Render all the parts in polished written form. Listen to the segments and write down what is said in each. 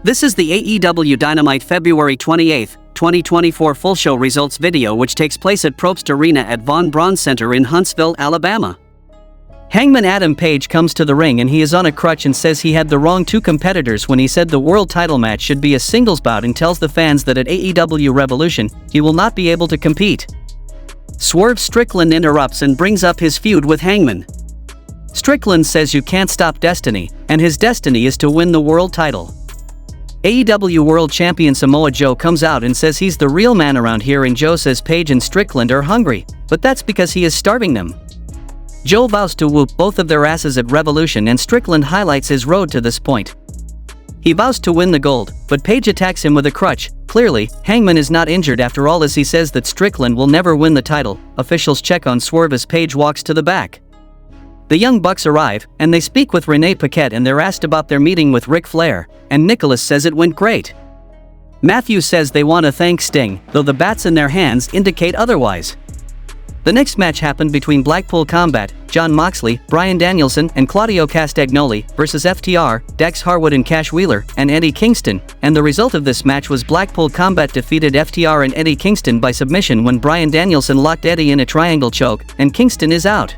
This is the AEW Dynamite February 28, 2024 full show results video, which takes place at Propst Arena at Braun Center in Huntsville, Alabama. Hangman Adam Page comes to the ring and he is on a crutch and says he had the wrong two competitors when he said the world title match should be a singles bout, and tells the fans that at AEW Revolution, he will not be able to compete. Swerve Strickland interrupts and brings up his feud with Hangman. Strickland says you can't stop destiny, and his destiny is to win the world title. AEW World Champion Samoa Joe comes out and says he's the real man around here, and Joe says Page and Strickland are hungry, but that's because he is starving them. Joe vows to whoop both of their asses at Revolution, and Strickland highlights his road to this point. He vows to win the gold, but Page attacks him with a crutch. Clearly, Hangman is not injured after all, as he says that Strickland will never win the title. Officials check on Swerve as Page walks to the back. The Young Bucks arrive, and they speak with Renee Paquette, and they're asked about their meeting with Ric Flair, and Nicholas says it went great. Matthew says they want to thank Sting, though the bats in their hands indicate otherwise. The next match happened between Blackpool Combat, Jon Moxley, Bryan Danielson, and Claudio Castagnoli versus FTR, Dax Harwood and Cash Wheeler, and Eddie Kingston, and the result of this match was Blackpool Combat defeated FTR and Eddie Kingston by submission when Bryan Danielson locked Eddie in a triangle choke, and Kingston is out.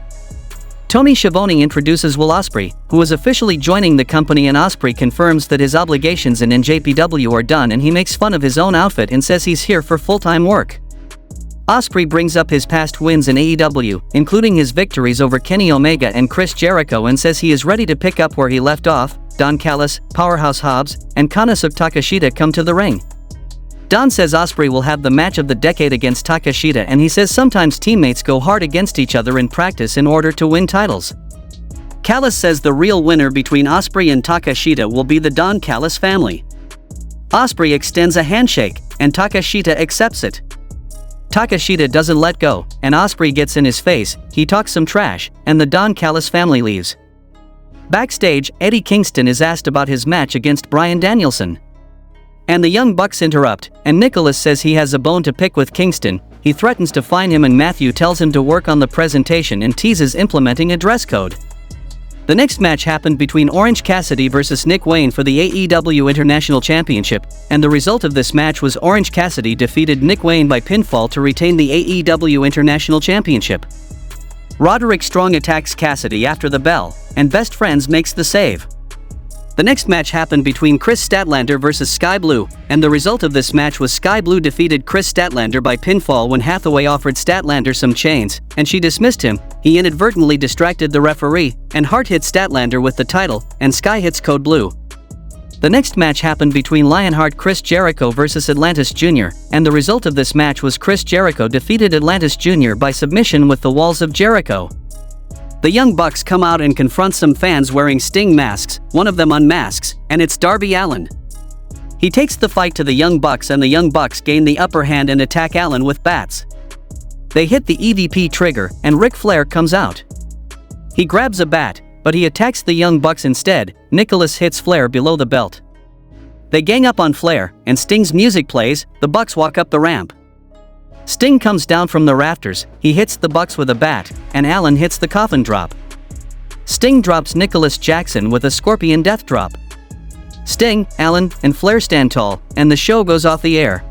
Tony Schiavone introduces Will Ospreay, who is officially joining the company, and Ospreay confirms that his obligations in NJPW are done, and he makes fun of his own outfit and says he's here for full-time work. Ospreay brings up his past wins in AEW, including his victories over Kenny Omega and Chris Jericho, and says he is ready to pick up where he left off. Don Callis, Powerhouse Hobbs, and Konosuke Takeshita come to the ring. Don says Ospreay will have the match of the decade against Takeshita, and he says sometimes teammates go hard against each other in practice in order to win titles. Callis says the real winner between Ospreay and Takeshita will be the Don Callis family. Ospreay extends a handshake, and Takeshita accepts it. Takeshita doesn't let go, and Ospreay gets in his face. He talks some trash, and the Don Callis family leaves. Backstage, Eddie Kingston is asked about his match against Bryan Danielson. And the Young Bucks interrupt, and Nicholas says he has a bone to pick with Kingston. He threatens to fine him, and Matthew tells him to work on the presentation and teases implementing a dress code. The next match happened between Orange Cassidy versus Nick Wayne for the AEW International Championship, and the result of this match was Orange Cassidy defeated Nick Wayne by pinfall to retain the AEW International Championship. Roderick Strong attacks Cassidy after the bell, and Best Friends makes the save. The next match happened between Chris Statlander versus Skye Blue, and the result of this match was Skye Blue defeated Chris Statlander by pinfall when Hathaway offered Statlander some chains, and she dismissed him. He inadvertently distracted the referee, and Hart hit Statlander with the title, and Skye hits Code Blue. The next match happened between Lionheart Chris Jericho versus Atlantis Jr., and the result of this match was Chris Jericho defeated Atlantis Jr. by submission with the Walls of Jericho. The Young Bucks come out and confront some fans wearing Sting masks. One of them unmasks, and it's Darby Allin. He takes the fight to the Young Bucks, and the Young Bucks gain the upper hand and attack Allin with bats. They hit the EVP trigger, and Ric Flair comes out. He grabs a bat, but he attacks the Young Bucks instead. Nicholas hits Flair below the belt. They gang up on Flair, and Sting's music plays. The Bucks walk up the ramp. Sting comes down from the rafters. He hits the Bucks with a bat, and Allin hits the coffin drop. Sting drops Nicholas Jackson with a scorpion death drop. Sting, Allin, and Flair stand tall, and the show goes off the air.